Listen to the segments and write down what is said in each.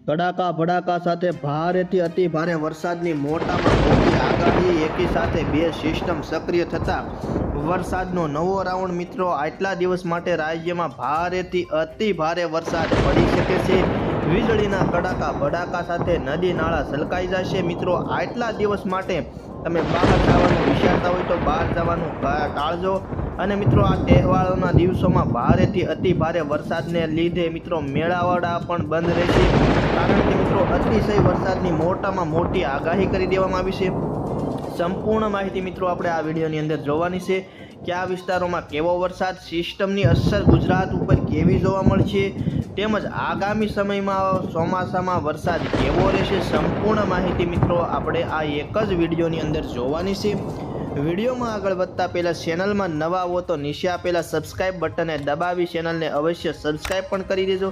કડાકા ભડાકા સાથે ભારેથી અતિ ભારે વરસાદની મોટામાં મોટી આગાહી. એકી સાથે બે સિસ્ટમ સક્રિય થતાં વરસાદનો નવો રાઉન્ડ. મિત્રો, આટલા દિવસ માટે રાજ્યમાં ભારેથી અતિ ભારે વરસાદ પડી શકે છે. વીજળીના કડાકા ભડાકા સાથે નદી નાળા છલકાઈ જશે. મિત્રો, આટલા દિવસ માટે તમે બહાર જવાનું વિચારતા હોય તો બહાર જવાનું ટાળજો. અને મિત્રો, આ તહેવારોના દિવસોમાં ભારેથી અતિ ભારે વરસાદને લીધે મિત્રો મેળાવડા પણ બંધ રહેશે. કારણ કે મિત્રો અતિશય વરસાદની મોટામાં મોટી આગાહી કરી દેવામાં આવી છે. સંપૂર્ણ માહિતી મિત્રો આપણે આ વિડીયોની અંદર જોવાની છે. કયા વિસ્તારોમાં કેવો વરસાદ, સિસ્ટમની અસર ગુજરાત ઉપર કેવી જોવા મળશે, તેમજ આગામી સમયમાં ચોમાસામાં વરસાદ કેવો રહેશે. સંપૂર્ણ માહિતી મિત્રો આપણે આ એક જ વિડીયોની અંદર જોવાની છે. વિડીયોમાં આગળ વધતા પહેલાં ચેનલમાં નવા હો તો નીચે આપેલા સબસ્ક્રાઇબ બટનને દબાવી ચેનલને અવશ્ય સબસ્ક્રાઇબ પણ કરી દેજો,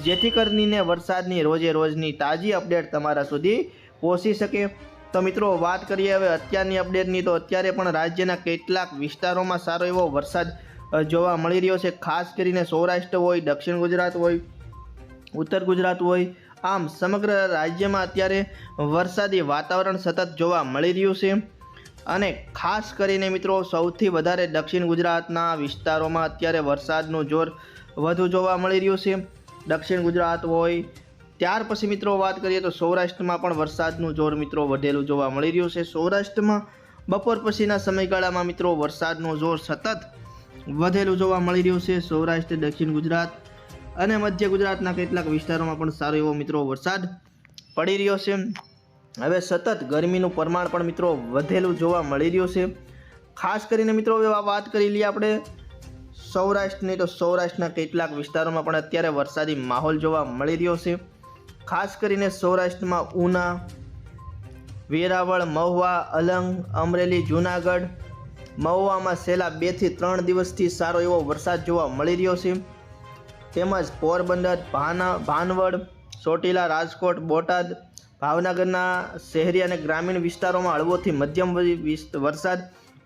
જેથી કરીને વરસાદની રોજે રોજની તાજી અપડેટ તમારા સુધી પહોંચી શકે. તો મિત્રો વાત કરીએ હવે અત્યારની અપડેટની, તો અત્યારે પણ રાજ્યના કેટલાક વિસ્તારોમાં સારો એવો વરસાદ જોવા મળી રહ્યો છે. ખાસ કરીને સૌરાષ્ટ્ર હોય, દક્ષિણ ગુજરાત હોય, ઉત્તર ગુજરાત હોય, આમ સમગ્ર રાજ્યમાં અત્યારે વરસાદી વાતાવરણ સતત જોવા મળી રહ્યું છે. અને ખાસ કરીને મિત્રો સૌથી વધારે દક્ષિણ ગુજરાતના વિસ્તારોમાં અત્યારે વરસાદનું જોર વધુ જોવા મળી રહ્યું છે. દક્ષિણ ગુજરાત હોય, ત્યાર પછી મિત્રો વાત કરીએ તો સૌરાષ્ટ્રમાં પણ વરસાદનું જોર મિત્રો વધેલું જોવા મળી રહ્યું છે. સૌરાષ્ટ્રમાં બપોર પછીના સમયગાળામાં મિત્રો વરસાદનું જોર સતત વધેલું જોવા મળી રહ્યું છે. સૌરાષ્ટ્ર, દક્ષિણ ગુજરાત અને મધ્ય ગુજરાતના કેટલાક વિસ્તારોમાં પણ સારો એવો મિત્રો વરસાદ પડી રહ્યો છે. હવે સતત ગરમીનું પ્રમાણ પણ મિત્રો વધેલું જોવા મળી રહ્યું છે. ખાસ કરીને મિત્રો હવે વાત કરી લઈએ આપણે સૌરાષ્ટ્રની, તો સૌરાષ્ટ્રના કેટલાક વિસ્તારોમાં પણ અત્યારે વરસાદી માહોલ જોવા મળી રહ્યો છે. ખાસ કરીને સૌરાષ્ટ્રમાં ઉના, વેરાવળ, મહુવા, અલંગ, અમરેલી, જૂનાગઢ. મહુવામાં છેલ્લા 2 થી 3 દિવસથી સારો એવો વરસાદ જોવા મળી રહ્યો છે. તેમજ પોરબંદર, ભાનવડ, ચોટીલા, રાજકોટ, બોટાદ, ભાવનગરના શહેરી અને ગ્રામીણ વિસ્તારોમાં હળવોથી મધ્યમ વરસાદ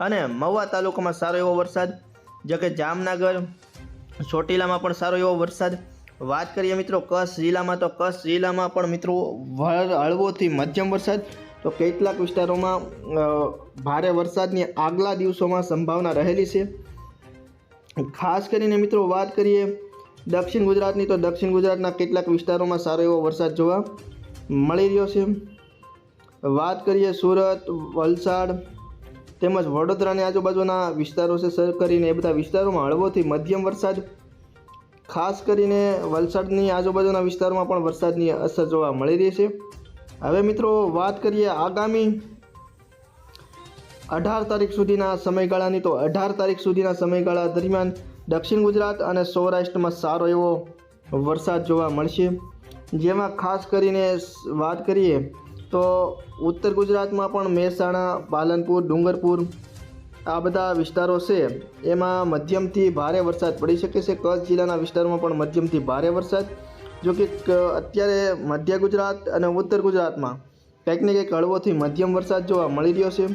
અને મહુવા તાલુકામાં સારો એવો વરસાદ. જો કે જામનગર, ચોટીલામાં પણ સારો એવો વરસાદ. વાત કરીએ મિત્રો કચ્છ જિલ્લામાં, તો કચ્છ જિલ્લામાં પણ મિત્રો હળવોથી મધ્યમ વરસાદ. તો કેટલાક વિસ્તારોમાં ભારે વરસાદની આગલા દિવસોમાં સંભાવના રહેલી છે. ખાસ કરીને મિત્રો વાત કરીએ દક્ષિણ ગુજરાતની, તો દક્ષિણ ગુજરાતના કેટલાક વિસ્તારોમાં સારો એવો વરસાદ જોવા મળી રહ્યો છે. વાત કરીએ સુરત, વલસાડ તેમજ વડોદરાની આજુબાજુના વિસ્તારો છે સર કરીને, એ બધા વિસ્તારોમાં હળવોથી મધ્યમ વરસાદ. ખાસ કરીને વલસાડની આજુબાજુના વિસ્તારોમાં પણ વરસાદની અસર જોવા મળી રહી છે. હવે મિત્રો વાત કરીએ આગામી 18 તારીખ સુધીના સમયગાળાની, તો 18 તારીખ સુધીના સમયગાળા દરમિયાન દક્ષિણ ગુજરાત અને સૌરાષ્ટ્રમાં સારો એવો વરસાદ જોવા મળશે. જેમાં ખાસ કરીને વાત કરીએ તો ઉત્તર ગુજરાતમાં પણ મહેસાણા, પાલનપુર, ડુંગરપુર આ બધા વિસ્તારો છે એમાં મધ્યમથી ભારે વરસાદ પડી શકે છે. કચ્છ જિલ્લાના વિસ્તારોમાં પણ મધ્યમથી ભારે વરસાદ. જો કે અત્યારે મધ્ય ગુજરાત અને ઉત્તર ગુજરાતમાં કંઈક ને કંઈક હળવોથી મધ્યમ વરસાદ જોવા મળી રહ્યો છે.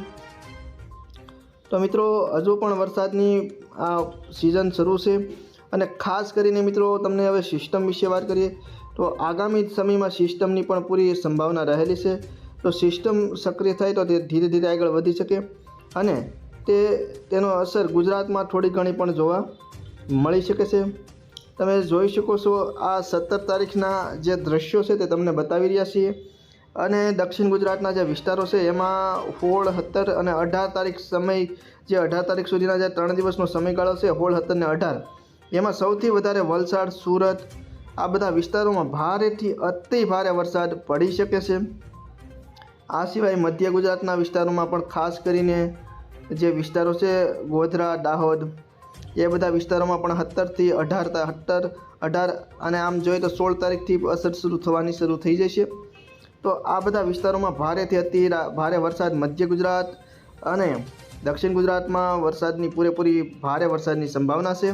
તો મિત્રો હજુ પણ વરસાદની આ સિઝન શરૂ છે. અને ખાસ કરીને મિત્રો તમને હવે સિસ્ટમ વિશે વાત કરીએ તો આગામી સમયમાં સિસ્ટમની પણ પૂરી સંભાવના રહેલી છે. તો સિસ્ટમ સક્રિય થાય તો તે ધીરે ધીરે આગળ વધી શકે અને તેનો અસર ગુજરાતમાં થોડી ઘણી પણ જોવા મળી શકે છે. તમે જોઈ શકો છો આ 17 તારીખના જે દ્રશ્યો છે તે તમને બતાવી રહ્યા છીએ. અને દક્ષિણ ગુજરાતના જે વિસ્તારો છે એમાં 16, 17 અને 18 તારીખ સમય, જે 18 તારીખ સુધીના જે 3 દિવસનો સમયગાળો છે 16, 17 ને 18, એમાં સૌથી વધારે વલસાડ, સુરત આ બધા વિસ્તારોમાં ભારેથી અતિ ભારે વરસાદ પડી શકે છે. આ સિવાય મધ્ય ગુજરાતના વિસ્તારોમાં પણ ખાસ કરીને જે વિસ્તારો છે ગોધરા, દાહોદ એ બધા વિસ્તારોમાં પણ 17 થી 18 અને આમ જોઈએ તો 16 તારીખથી અસર શરૂ થઈ જશે. તો આ બધા વિસ્તારોમાં ભારેથી અતિ ભારે વરસાદ, મધ્ય ગુજરાત અને દક્ષિણ ગુજરાતમાં વરસાદની પૂરેપૂરી ભારે વરસાદની સંભાવના છે.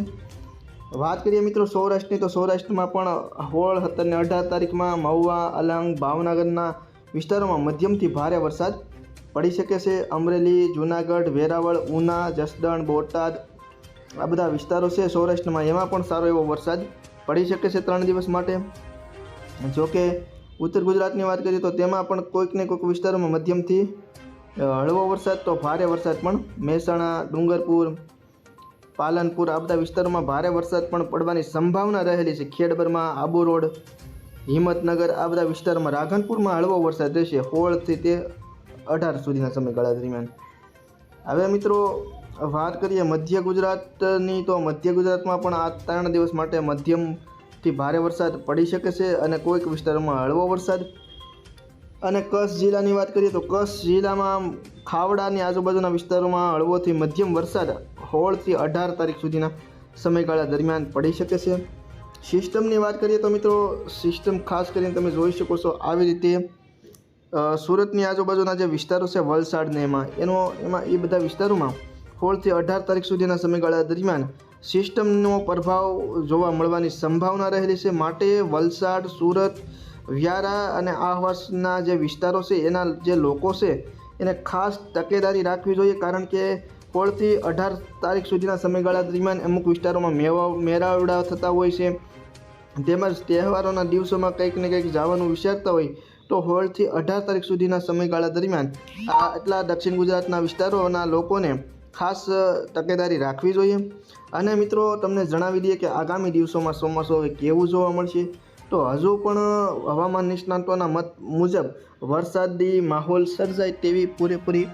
વાત કરીએ મિત્રો સૌરાષ્ટ્રની, તો સૌરાષ્ટ્રમાં પણ 16, 17 ને 18 તારીખમાં મહુવા, અલંગ, ભાવનગરના વિસ્તારોમાં મધ્યમથી ભારે વરસાદ પડી શકે છે. અમરેલી, જૂનાગઢ, વેરાવળ, ઉના, જસદણ, બોટાદ આ બધા વિસ્તારો છે સૌરાષ્ટ્રમાં, એમાં પણ સારો એવો વરસાદ પડી શકે છે 3 દિવસ માટે. જોકે ઉત્તર ગુજરાતની વાત કરીએ તો તેમાં પણ કોઈક ને કોઈક વિસ્તારોમાં મધ્યમથી હળવો વરસાદ તો ભારે વરસાદ પણ મહેસાણા, ડુંગરપુર, પાલનપુર આ બધા વિસ્તારોમાં ભારે વરસાદ પણ પડવાની સંભાવના રહેલી છે. ખેડબરમાં, આબુ રોડ, હિંમતનગર આ બધા વિસ્તારોમાં, રાધનપુરમાં હળવો વરસાદ રહેશે 16 થી તે 18 સુધીના સમયગાળા દરમિયાન. હવે મિત્રો વાત કરીએ મધ્ય ગુજરાતની, તો મધ્ય ગુજરાતમાં પણ આ 3 દિવસ માટે મધ્યમથી ભારે વરસાદ પડી શકે છે અને કોઈક વિસ્તારોમાં હળવો વરસાદ. અને કચ્છ જિલ્લાની વાત કરીએ તો કચ્છ જિલ્લામાં ખાવડાની આજુબાજુના વિસ્તારોમાં હળવોથી મધ્યમ વરસાદ 16 થી 18 તારીખ સુધીના સમયગાળા દરમિયાન પડી શકે છે. સિસ્ટમની વાત કરીએ તો મિત્રો સિસ્ટમ ખાસ કરીને તમે જોઈ શકો છો આવી રીતે સુરતની આજુબાજુના જે વિસ્તારો છે વલસાડ ને એમાં એ બધા વિસ્તારોમાં 16 થી 18 તારીખ સુધીના સમયગાળા દરમિયાન સિસ્ટમનો પ્રભાવ જોવા મળવાની સંભાવના રહેલી છે. માટે વલસાડ, સુરત, વ્યારા અને આસપાસના જે વિસ્તારો છે એના જે લોકો છે એને ખાસ તકેદારી રાખવી જોઈએ, કારણ કે 16 થી 18 તારીખ સુધીના સમયગાળા દરમિયાન અમુક વિસ્તારોમાં મેળાવડા થતા હોય છે. તેમજ તહેવારોના દિવસોમાં કંઈક ને કંઈક જવાનું વિચારતા હોય તો 16 થી 18 તારીખ સુધીના સમયગાળા દરમિયાન આટલા દક્ષિણ ગુજરાતના વિસ્તારોના લોકોને ખાસ તકેદારી રાખવી જોઈએ. અને મિત્રો તમને જણાવી દઈએ કે આગામી દિવસોમાં ચોમાસું કેવું જોવા મળશે. તો હજુ પણ હવામાન નિષ્ણાતોના મત મુજબ વરસાદી માહોલ સર્જાય તેવી પૂરેપૂરી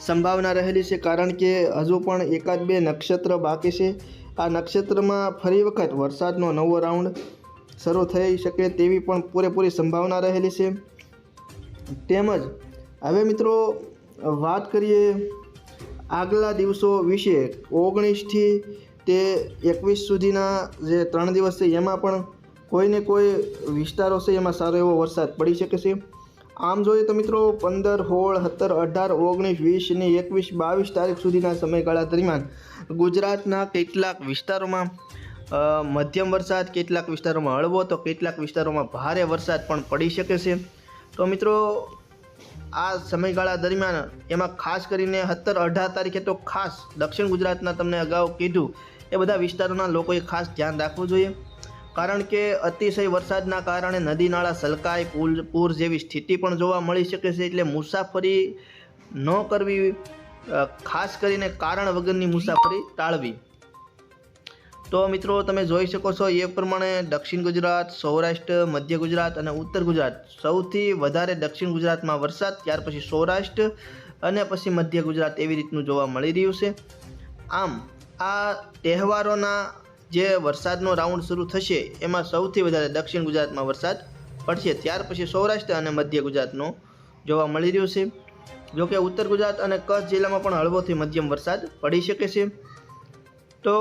સંભાવના રહેલી છે, કારણ કે હજુ પણ 1-2 નક્ષત્ર બાકી છે. આ નક્ષત્રમાં ફરી વખત વરસાદનો નવો રાઉન્ડ શરૂ થઈ શકે તેવી પણ પૂરેપૂરી સંભાવના રહેલી છે. તેમજ હવે મિત્રો વાત કરીએ આગલા દિવસો વિશે. 19 થી તે 21 સુધીના જે 3 દિવસ છે એમાં પણ કોઈને કોઈ વિસ્તારો છે એમાં સારો એવો વરસાદ પડી શકે છે. આમ જોઈએ તો મિત્રો 15, 16, 17, 18, 19, 20 અને 21, 22 તારીખ સુધીના સમયગાળા દરમિયાન ગુજરાતના કેટલાક વિસ્તારોમાં મધ્યમ વરસાદ, કેટલાક વિસ્તારોમાં હળવો તો કેટલાક વિસ્તારોમાં ભારે વરસાદ પણ પડી શકે છે. તો મિત્રો આ સમયગાળા દરમિયાન એમાં ખાસ કરીને 17-18 તારીખે તો ખાસ દક્ષિણ ગુજરાતના તમને અગાઉ કીધું એ બધા વિસ્તારોના લોકોએ ખાસ ધ્યાન રાખવું જોઈએ, કારણ કે અતિશય વરસાદના કારણે નદી નાળા છલકાય, પૂર જેવી સ્થિતિ પણ જોવા મળી શકે છે. એટલે મુસાફરી ન કરવી, ખાસ કરીને કારણ વગરની મુસાફરી ટાળવી. તો મિત્રો તમે જોઈ શકો છો એ પ્રમાણે દક્ષિણ ગુજરાત, સૌરાષ્ટ્ર, મધ્ય ગુજરાત અને ઉત્તર ગુજરાત સૌથી વધારે દક્ષિણ ગુજરાતમાં વરસાદ, ત્યાર પછી સૌરાષ્ટ્ર અને પછી મધ્ય ગુજરાત એવી રીતનું જોવા મળી રહ્યું છે. આમ આ તહેવારોના જે વરસાદનો રાઉન્ડ શરૂ થશે એમાં સૌથી વધારે દક્ષિણ ગુજરાતમાં વરસાદ પડશે, ત્યાર પછી સૌરાષ્ટ્ર અને મધ્ય ગુજરાતનો જોવા મળી રહ્યું છે. જોકે ઉત્તર ગુજરાત અને કચ્છ જિલ્લામાં પણ હળવોથી મધ્યમ વરસાદ પડી શકે છે. તો